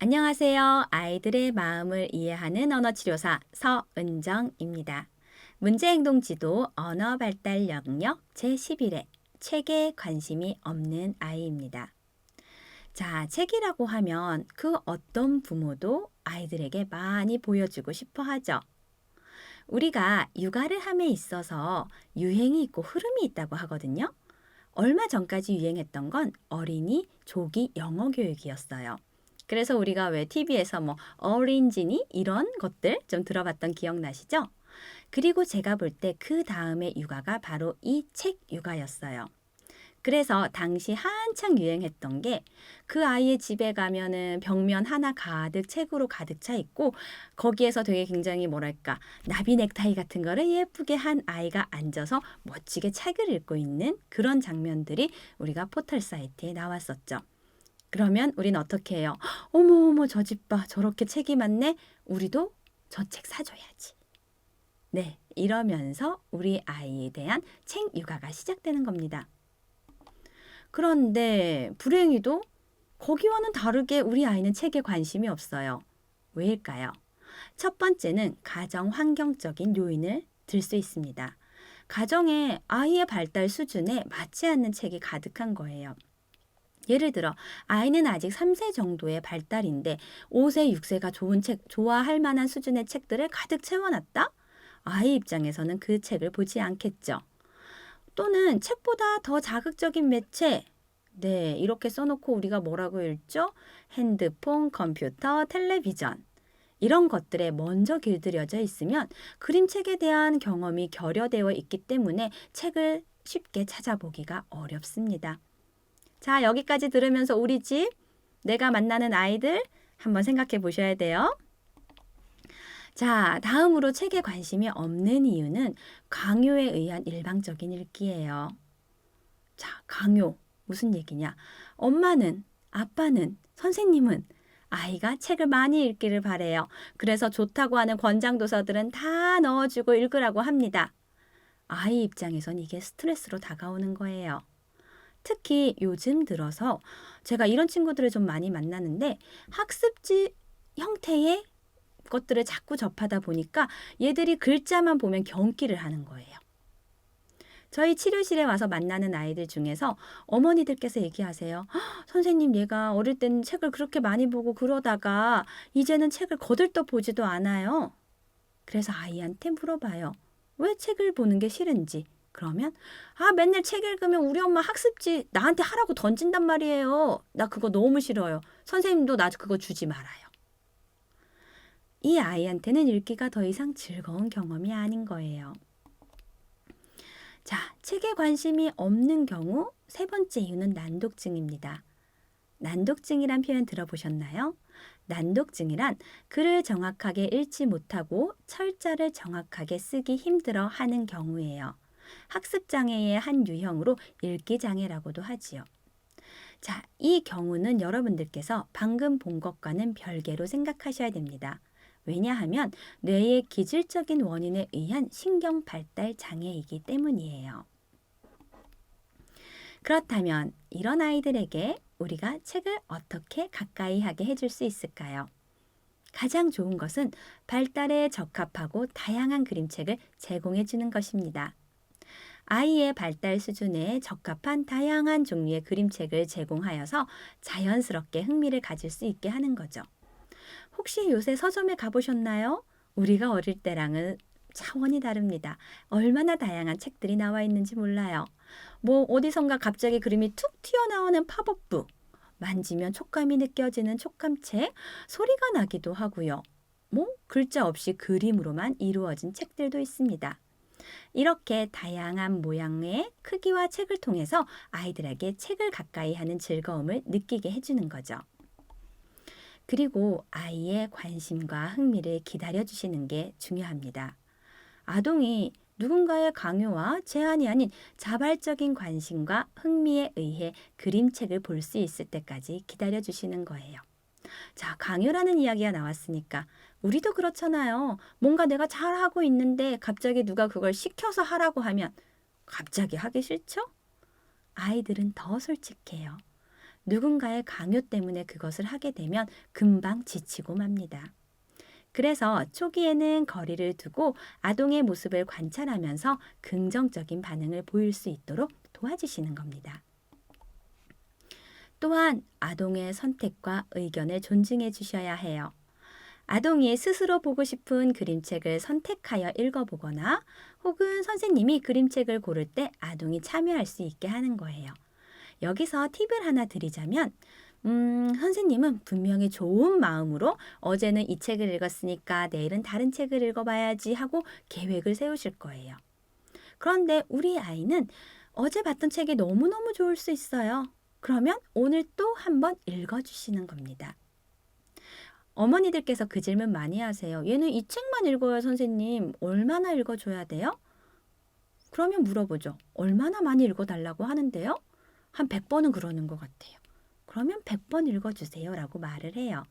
안녕하세요. 아이들의 마음을 이해하는 언어치료사 서은정입니다. 문제행동지도 언어발달 영역 제11회 책에 관심이 없는 아이입니다. 자, 책이라고 하면 그 어떤 부모도 아이들에게 많이 보여주고 싶어 하죠. 우리가 육아를 함에 있어서 유행이 있고 흐름이 있다고 하거든요. 얼마 전까지 유행했던 건 어린이 조기 영어 교육이었어요. 그래서 우리가 왜 TV에서 뭐 어린지니 이런 것들 좀 들어봤던 기억나시죠? 그리고 제가 볼 때 그 다음에 육아가 바로 이 책 육아였어요. 그래서 당시 한창 유행했던 게 그 아이의 집에 가면은 벽면 하나 가득 책으로 가득 차 있고 거기에서 되게 굉장히 뭐랄까 나비 넥타이 같은 거를 예쁘게 한 아이가 앉아서 멋지게 책을 읽고 있는 그런 장면들이 우리가 포털 사이트에 나왔었죠. 그러면 우리는 어떻게 해요? 어머 어머 저 집 봐. 저렇게 책이 많네. 우리도 저 책 사줘야지. 네, 이러면서 우리 아이에 대한 책 육아가 시작되는 겁니다. 그런데 불행히도 거기와는 다르게 우리 아이는 책에 관심이 없어요. 왜일까요? 첫 번째는 가정 환경적인 요인을 들 수 있습니다. 가정에 아이의 발달 수준에 맞지 않는 책이 가득한 거예요. 예를 들어 아이는 아직 3세 정도의 발달인데 5세, 6세가 좋은 책, 좋아할 만한 수준의 책들을 가득 채워놨다? 아이 입장에서는 그 책을 보지 않겠죠. 또는 책보다 더 자극적인 매체, 네, 이렇게 써놓고 우리가 뭐라고 읽죠? 핸드폰, 컴퓨터, 텔레비전. 이런 것들에 먼저 길들여져 있으면 그림책에 대한 경험이 결여되어 있기 때문에 책을 쉽게 찾아보기가 어렵습니다. 자, 여기까지 들으면서 우리 집, 내가 만나는 아이들 한번 생각해 보셔야 돼요. 자, 다음으로 책에 관심이 없는 이유는 강요에 의한 일방적인 읽기예요. 자, 강요. 무슨 얘기냐? 엄마는, 아빠는, 선생님은 아이가 책을 많이 읽기를 바래요. 그래서 좋다고 하는 권장 도서들은 다 넣어주고 읽으라고 합니다. 아이 입장에선 이게 스트레스로 다가오는 거예요. 특히 요즘 들어서 제가 이런 친구들을 좀 많이 만나는데 학습지 형태의 것들을 자꾸 접하다 보니까 얘들이 글자만 보면 경기를 하는 거예요. 저희 치료실에 와서 만나는 아이들 중에서 어머니들께서 얘기하세요. 선생님, 얘가 어릴 때는 책을 그렇게 많이 보고 그러다가 이제는 책을 거들떠 보지도 않아요. 그래서 아이한테 물어봐요. 왜 책을 보는 게 싫은지. 그러면 맨날 책 읽으면 우리 엄마 학습지 나한테 하라고 던진단 말이에요. 나 그거 너무 싫어요. 선생님도 나 그거 주지 말아요. 이 아이한테는 읽기가 더 이상 즐거운 경험이 아닌 거예요. 자, 책에 관심이 없는 경우 세 번째 이유는 난독증입니다. 난독증이란 표현 들어보셨나요? 난독증이란 글을 정확하게 읽지 못하고 철자를 정확하게 쓰기 힘들어 하는 경우예요. 학습장애의 한 유형으로 읽기장애라고도 하지요. 자, 이 경우는 여러분들께서 방금 본 것과는 별개로 생각하셔야 됩니다. 왜냐하면 뇌의 기질적인 원인에 의한 신경 발달 장애이기 때문이에요. 그렇다면 이런 아이들에게 우리가 책을 어떻게 가까이 하게 해줄 수 있을까요? 가장 좋은 것은 발달에 적합하고 다양한 그림책을 제공해 주는 것입니다. 아이의 발달 수준에 적합한 다양한 종류의 그림책을 제공하여서 자연스럽게 흥미를 가질 수 있게 하는 거죠. 혹시 요새 서점에 가보셨나요? 우리가 어릴 때랑은 차원이 다릅니다. 얼마나 다양한 책들이 나와 있는지 몰라요. 뭐 어디선가 갑자기 그림이 툭 튀어나오는 팝업북, 만지면 촉감이 느껴지는 촉감책, 소리가 나기도 하고요. 뭐 글자 없이 그림으로만 이루어진 책들도 있습니다. 이렇게 다양한 모양의 크기와 책을 통해서 아이들에게 책을 가까이 하는 즐거움을 느끼게 해주는 거죠. 그리고 아이의 관심과 흥미를 기다려주시는 게 중요합니다. 아동이 누군가의 강요와 제한이 아닌 자발적인 관심과 흥미에 의해 그림책을 볼 수 있을 때까지 기다려주시는 거예요. 자, 강요라는 이야기가 나왔으니까 우리도 그렇잖아요. 뭔가 내가 잘하고 있는데 갑자기 누가 그걸 시켜서 하라고 하면 갑자기 하기 싫죠? 아이들은 더 솔직해요. 누군가의 강요 때문에 그것을 하게 되면 금방 지치고 맙니다. 그래서 초기에는 거리를 두고 아동의 모습을 관찰하면서 긍정적인 반응을 보일 수 있도록 도와주시는 겁니다. 또한 아동의 선택과 의견을 존중해 주셔야 해요. 아동이 스스로 보고 싶은 그림책을 선택하여 읽어보거나 혹은 선생님이 그림책을 고를 때 아동이 참여할 수 있게 하는 거예요. 여기서 팁을 하나 드리자면, 선생님은 분명히 좋은 마음으로 어제는 이 책을 읽었으니까 내일은 다른 책을 읽어봐야지 하고 계획을 세우실 거예요. 그런데 우리 아이는 어제 봤던 책이 너무너무 좋을 수 있어요. 그러면 오늘 또 한번 읽어주시는 겁니다. 어머니들께서 그 질문 많이 하세요. 얘는 이 책만 읽어요, 선생님. 얼마나 읽어줘야 돼요? 그러면 물어보죠. 얼마나 많이 읽어달라고 하는데요? 한 100번은 그러는 것 같아요. 그러면 100번 읽어주세요 라고 말을 해요.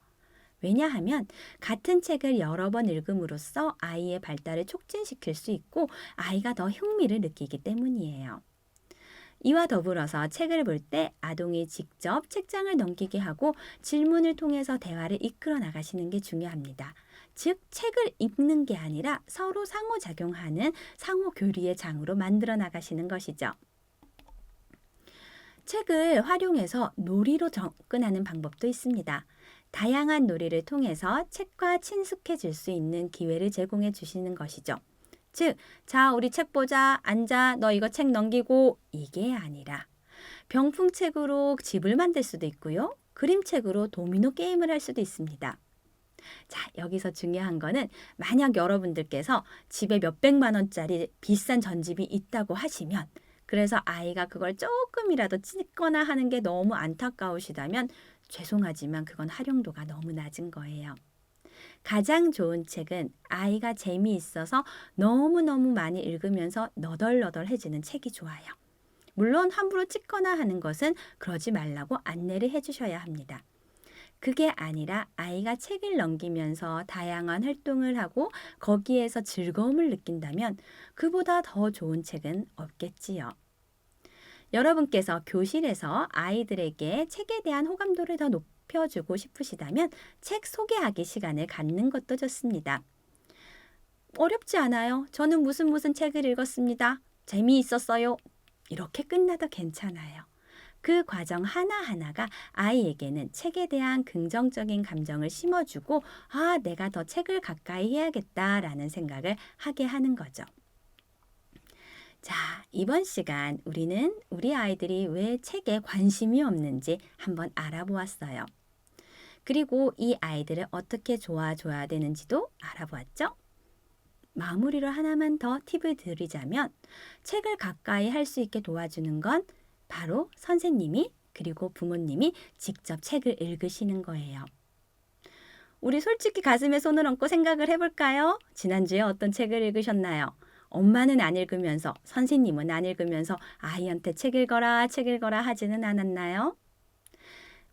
왜냐하면 같은 책을 여러 번 읽음으로써 아이의 발달을 촉진시킬 수 있고 아이가 더 흥미를 느끼기 때문이에요. 이와 더불어서 책을 볼 때 아동이 직접 책장을 넘기게 하고 질문을 통해서 대화를 이끌어 나가시는 게 중요합니다. 즉, 책을 읽는 게 아니라 서로 상호작용하는 상호교류의 장으로 만들어 나가시는 것이죠. 책을 활용해서 놀이로 접근하는 방법도 있습니다. 다양한 놀이를 통해서 책과 친숙해질 수 있는 기회를 제공해 주시는 것이죠. 즉, 자, 우리 책 보자, 앉아, 너 이거 책 넘기고, 이게 아니라 병풍책으로 집을 만들 수도 있고요. 그림책으로 도미노 게임을 할 수도 있습니다. 자, 여기서 중요한 거는 만약 여러분들께서 집에 몇백만 원짜리 비싼 전집이 있다고 하시면 그래서 아이가 그걸 조금이라도 찍거나 하는 게 너무 안타까우시다면 죄송하지만 그건 활용도가 너무 낮은 거예요. 가장 좋은 책은 아이가 재미있어서 너무너무 많이 읽으면서 너덜너덜해지는 책이 좋아요. 물론 함부로 찍거나 하는 것은 그러지 말라고 안내를 해주셔야 합니다. 그게 아니라 아이가 책을 넘기면서 다양한 활동을 하고 거기에서 즐거움을 느낀다면 그보다 더 좋은 책은 없겠지요. 여러분께서 교실에서 아이들에게 책에 대한 호감도를 더 높여주고 싶으시다면 책 소개하기 시간을 갖는 것도 좋습니다. 어렵지 않아요. 저는 무슨 책을 읽었습니다. 재미있었어요. 이렇게 끝나도 괜찮아요. 그 과정 하나하나가 아이에게는 책에 대한 긍정적인 감정을 심어주고 아, 내가 더 책을 가까이 해야겠다라는 생각을 하게 하는 거죠. 자, 이번 시간 우리는 우리 아이들이 왜 책에 관심이 없는지 한번 알아보았어요. 그리고 이 아이들을 어떻게 도와줘야 되는지도 알아보았죠? 마무리로 하나만 더 팁을 드리자면 책을 가까이 할 수 있게 도와주는 건 바로 선생님이 그리고 부모님이 직접 책을 읽으시는 거예요. 우리 솔직히 가슴에 손을 얹고 생각을 해볼까요? 지난주에 어떤 책을 읽으셨나요? 엄마는 안 읽으면서 선생님은 안 읽으면서 아이한테 책 읽어라 하지는 않았나요?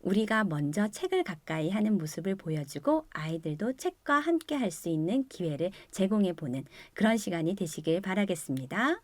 우리가 먼저 책을 가까이 하는 모습을 보여주고 아이들도 책과 함께 할 수 있는 기회를 제공해 보는 그런 시간이 되시길 바라겠습니다.